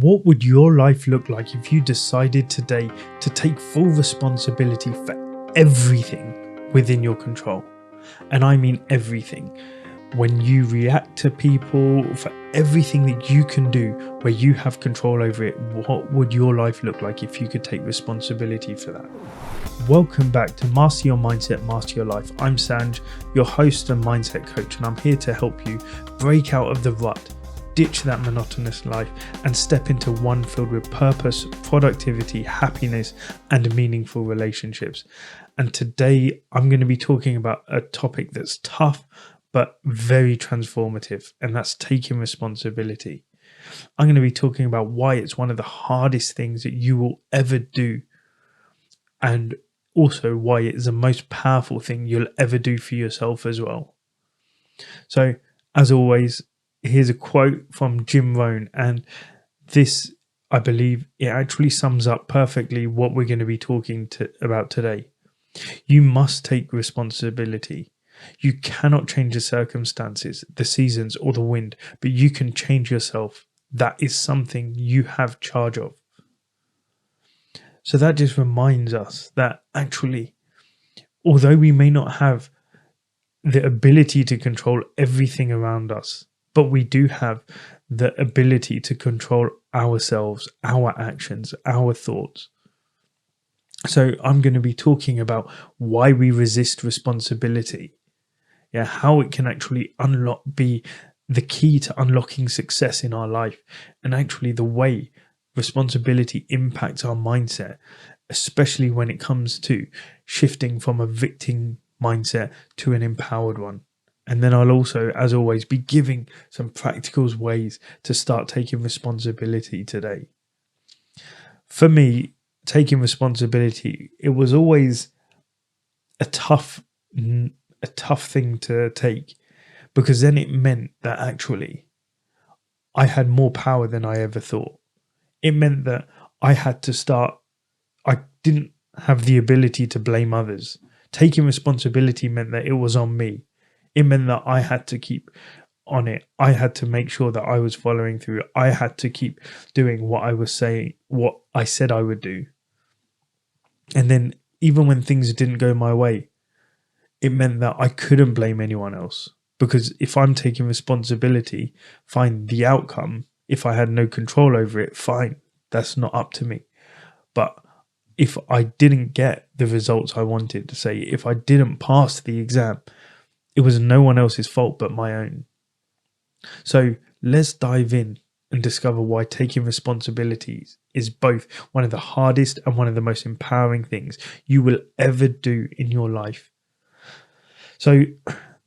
What would your life look like if you decided today to take full responsibility for everything within your control? And I mean everything. When you react to people, for everything that you can do where you have control over it, what would your life look like if you could take responsibility for that? Welcome back to Master Your Mindset, Master Your Life. I'm Sanj, your host and mindset coach, and I'm here to help you break out of the rut, ditch that monotonous life, and step into one filled with purpose, productivity, happiness, and meaningful relationships. And today I'm going to be talking about a topic that's tough but very transformative, and that's taking responsibility. I'm going to be talking about why it's one of the hardest things that you will ever do, and also why it is the most powerful thing you'll ever do for yourself as well. So, as always, here's a quote from Jim Rohn, and this, I believe, it actually sums up perfectly what we're going to be talking about today. You must take responsibility. You cannot change the circumstances, the seasons, or the wind, but you can change yourself. That is something you have charge of. So that just reminds us that actually, although we may not have the ability to control everything around us, but we do have the ability to control ourselves, our actions, our thoughts. So I'm going to be talking about why we resist responsibility. How it can actually be the key to unlocking success in our life, and actually the way responsibility impacts our mindset, especially when it comes to shifting from a victim mindset to an empowered one. And then I'll also, as always, be giving some practical ways to start taking responsibility today. For me, taking responsibility, it was always a tough thing to take, because then it meant that actually I had more power than I ever thought. It meant that I didn't have the ability to blame others. Taking responsibility meant that it was on me. It meant that I had to keep on it. I had to make sure that I was following through. I had to keep doing what I was saying, what I said I would do. And then even when things didn't go my way, it meant that I couldn't blame anyone else. Because if I'm taking responsibility, fine, the outcome, if I had no control over it, fine, that's not up to me. But if I didn't get the results I wanted, to say, if I didn't pass the exam, it was no one else's fault but my own. So let's dive in and discover why taking responsibilities is both one of the hardest and one of the most empowering things you will ever do in your life. So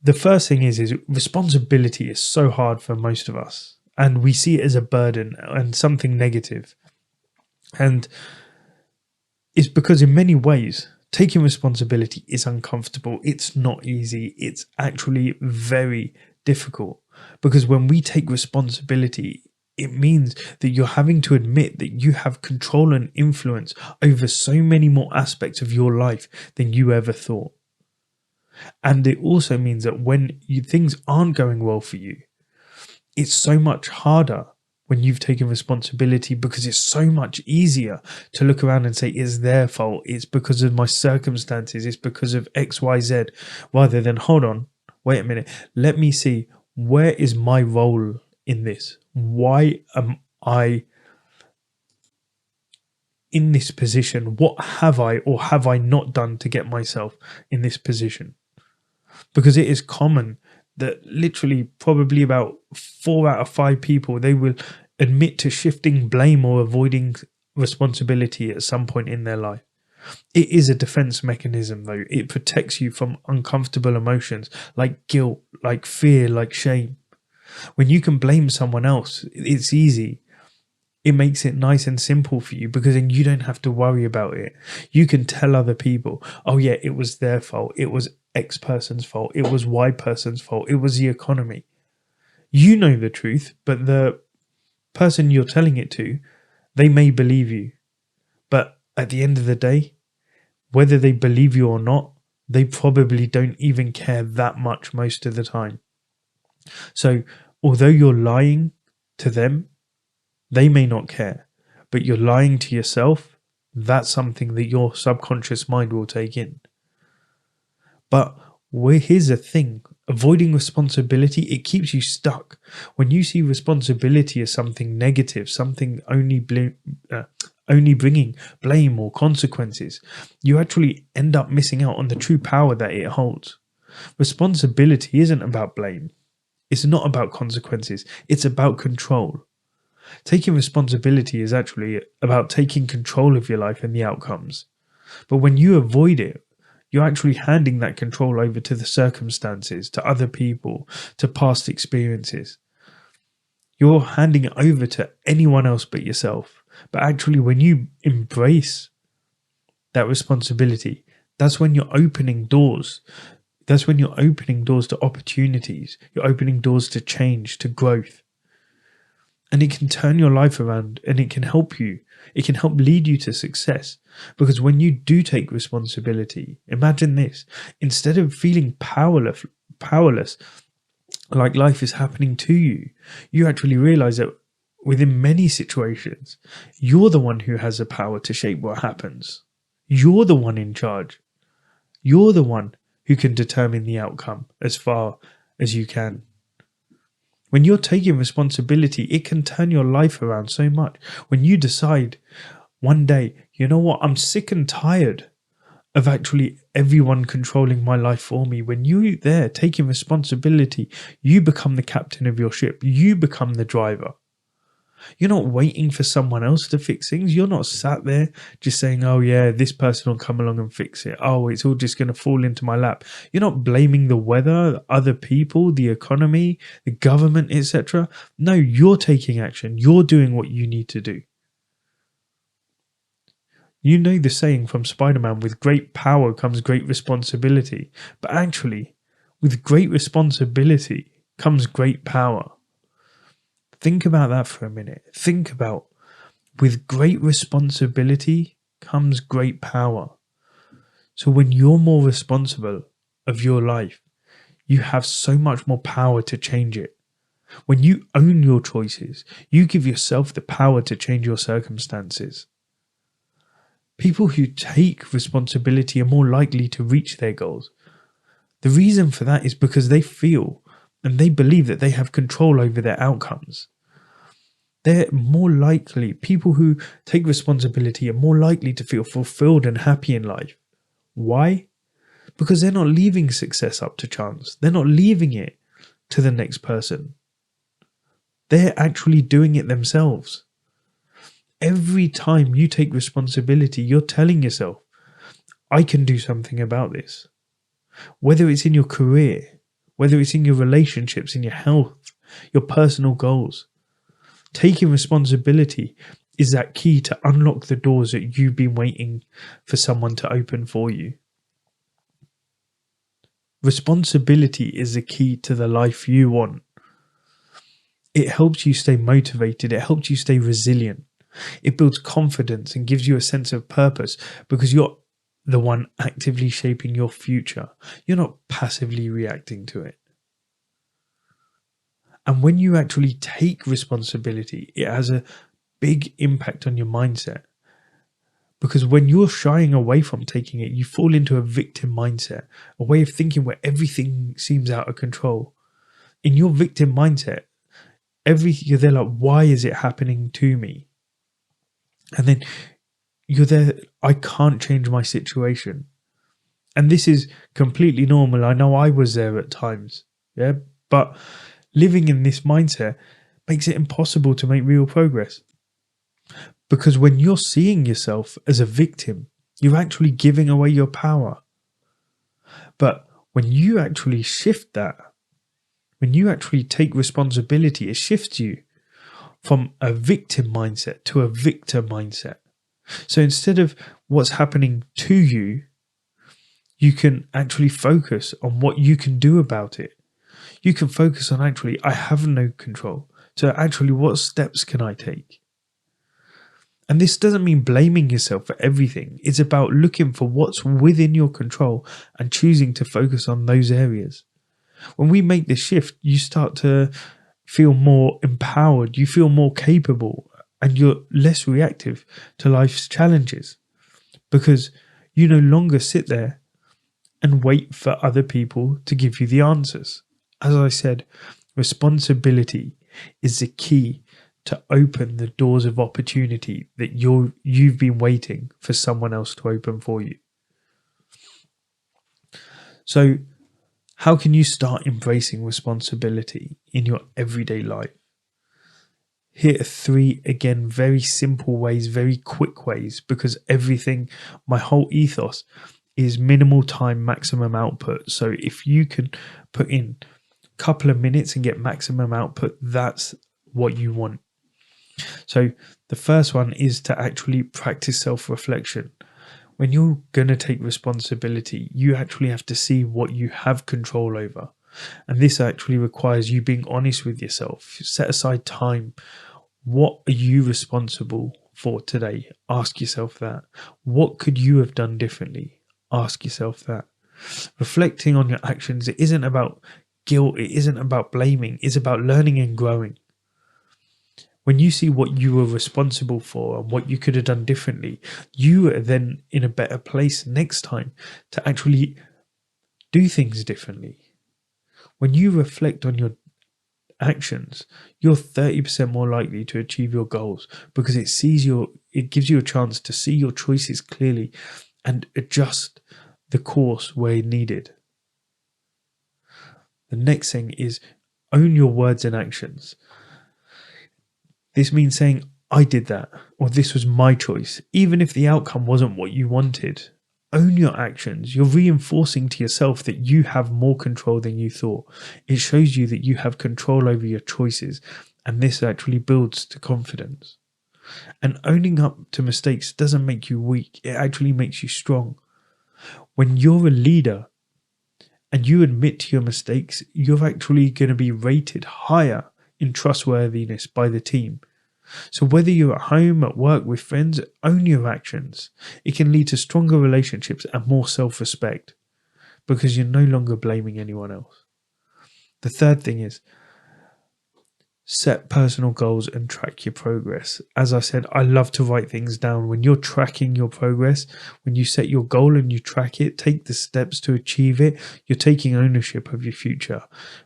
the first thing is responsibility is so hard for most of us, and we see it as a burden and something negative. And it's because in many ways, taking responsibility is uncomfortable. It's not easy. It's actually very difficult, because when we take responsibility, it means that you're having to admit that you have control and influence over so many more aspects of your life than you ever thought. And it also means that when things aren't going well for you, it's so much harder when you've taken responsibility, because it's so much easier to look around and say, it's their fault, it's because of my circumstances, it's because of X, Y, Z, rather than, hold on, wait a minute, let me see, where is my role in this? Why am I in this position? What have I or have I not done to get myself in this position? Because it is common that literally probably about 4 out of 5 people, they will admit to shifting blame or avoiding responsibility at some point in their life. It is a defense mechanism, though. It protects you from uncomfortable emotions like guilt, like fear, like shame. When you can blame someone else, it's easy. It makes it nice and simple for you, because then you don't have to worry about it. You can tell other people, oh yeah, it was their fault. It was X person's fault. It was Y person's fault. It was the economy. You know the truth, but the person you're telling it to, they may believe you. But at the end of the day, whether they believe you or not, they probably don't even care that much most of the time. So although you're lying to them, They may not care, but you're lying to yourself. That's something that your subconscious mind will take in. But here's the thing. Avoiding responsibility, it keeps you stuck. When you see responsibility as something negative, something only bringing blame or consequences, you actually end up missing out on the true power that it holds. Responsibility isn't about blame. It's not about consequences. It's about control. Taking responsibility is actually about taking control of your life and the outcomes. But when you avoid it, you're actually handing that control over to the circumstances, to other people, to past experiences. You're handing it over to anyone else but yourself. But actually, when you embrace that responsibility, that's when you're opening doors. That's when you're opening doors to opportunities. You're opening doors to change, to growth. And it can turn your life around, and it can help you. It can help lead you to success. Because when you do take responsibility, imagine this. Instead of feeling powerless, like life is happening to you, you actually realize that within many situations, you're the one who has the power to shape what happens. You're the one in charge. You're the one who can determine the outcome as far as you can. When you're taking responsibility, it can turn your life around so much. When you decide one day, you know what, I'm sick and tired of actually everyone controlling my life for me. When you're there taking responsibility, you become the captain of your ship. You become the driver. You're not waiting for someone else to fix things. You're not sat there just saying, oh yeah, this person will come along and fix it. Oh, it's all just going to fall into my lap. You're not blaming the weather, other people, the economy, the government, etc. No, you're taking action. You're doing what you need to do. You know the saying from Spider-Man, with great power comes great responsibility. But actually, with great responsibility comes great power. Think about that for a minute. Think about, with great responsibility comes great power. So when you're more responsible of your life, you have so much more power to change it. When you own your choices, you give yourself the power to change your circumstances. People who take responsibility are more likely to reach their goals. The reason for that is because they feel and they believe that they have control over their outcomes. They're more likely, people who take responsibility are more likely to feel fulfilled and happy in life. Why? Because they're not leaving success up to chance. They're not leaving it to the next person. They're actually doing it themselves. Every time you take responsibility, you're telling yourself, I can do something about this. Whether it's in your career, whether it's in your relationships, in your health, your personal goals. Taking responsibility is that key to unlock the doors that you've been waiting for someone to open for you. Responsibility is the key to the life you want. It helps you stay motivated. It helps you stay resilient. It builds confidence and gives you a sense of purpose because you're the one actively shaping your future. You're not passively reacting to it. And when you actually take responsibility, it has a big impact on your mindset. Because when you're shying away from taking it, you fall into a victim mindset, a way of thinking where everything seems out of control. In your victim mindset, you're there like, why is it happening to me? And then you're there, I can't change my situation. And this is completely normal. I know I was there at times. Yeah. But living in this mindset makes it impossible to make real progress. Because when you're seeing yourself as a victim, you're actually giving away your power. But when you actually shift that, when you actually take responsibility, it shifts you from a victim mindset to a victor mindset. So instead of what's happening to you, you can actually focus on what you can do about it. You can focus on actually, I have no control. So actually, what steps can I take? And this doesn't mean blaming yourself for everything. It's about looking for what's within your control and choosing to focus on those areas. When we make this shift, you start to feel more empowered. You feel more capable. and you're less reactive to life's challenges because you no longer sit there and wait for other people to give you the answers. As I said, responsibility is the key to open the doors of opportunity that you've been waiting for someone else to open for you. So, how can you start embracing responsibility in your everyday life? Here are 3, again, very simple ways, very quick ways, because my whole ethos is minimal time, maximum output. So if you can put in a couple of minutes and get maximum output, that's what you want. So the first one is to actually practice self-reflection. When you're going to take responsibility, you actually have to see what you have control over. And this actually requires you being honest with yourself. Set aside time. What are you responsible for today? Ask yourself that. What could you have done differently? Ask yourself that. Reflecting on your actions, it isn't about guilt, it isn't about blaming, it's about learning and growing. When you see what you were responsible for and what you could have done differently, you are then in a better place next time to actually do things differently. When you reflect on your actions, you're 30% more likely to achieve your goals because it gives you a chance to see your choices clearly and adjust the course where needed. The next thing is own your words and actions. This means saying, I did that, or this was my choice, even if the outcome wasn't what you wanted. Own your actions. You're reinforcing to yourself that you have more control than you thought. It shows you that you have control over your choices, and this actually builds to confidence. And owning up to mistakes doesn't make you weak, it actually makes you strong. When you're a leader and you admit to your mistakes, you're actually going to be rated higher in trustworthiness by the team. So whether you're at home, at work, with friends, own your actions. It can lead to stronger relationships and more self-respect because you're no longer blaming anyone else. The third thing is set personal goals and track your progress. As I said, I love to write things down. When you're tracking your progress, when you set your goal and you track it, take the steps to achieve it, you're taking ownership of your future.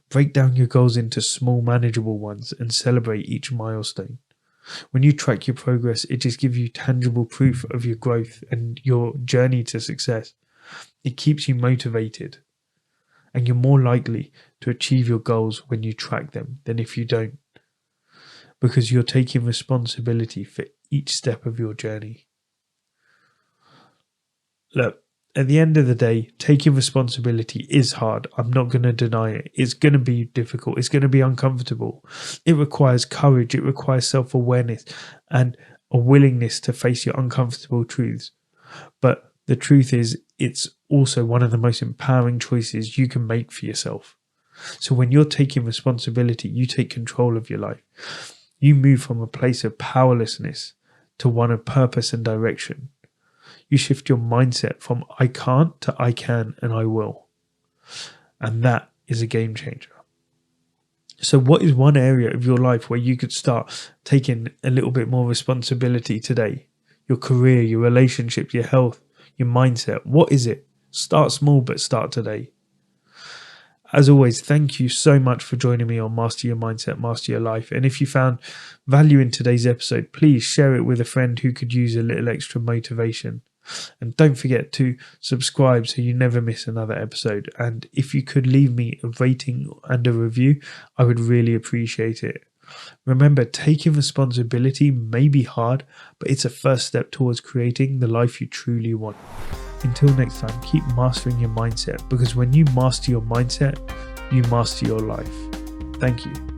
Break down your goals into small, manageable ones and celebrate each milestone. When you track your progress, it just gives you tangible proof of your growth and your journey to success. It keeps you motivated, and you're more likely to achieve your goals when you track them than if you don't, because you're taking responsibility for each step of your journey. Look, at the end of the day, taking responsibility is hard. I'm not going to deny it. It's going to be difficult. It's going to be uncomfortable. It requires courage. It requires self-awareness and a willingness to face your uncomfortable truths. But the truth is, it's also one of the most empowering choices you can make for yourself. So when you're taking responsibility, you take control of your life. You move from a place of powerlessness to one of purpose and direction. You shift your mindset from I can't to I can and I will. And that is a game changer. So what is one area of your life where you could start taking a little bit more responsibility today? Your career, your relationships, your health, your mindset. What is it? Start small, but start today. As always, thank you so much for joining me on Master Your Mindset, Master Your Life. And if you found value in today's episode, please share it with a friend who could use a little extra motivation. And don't forget to subscribe so you never miss another episode. And if you could leave me a rating and a review, I would really appreciate it. Remember, taking responsibility may be hard, but it's a first step towards creating the life you truly want. Until next time, keep mastering your mindset, because when you master your mindset, you master your life. Thank you.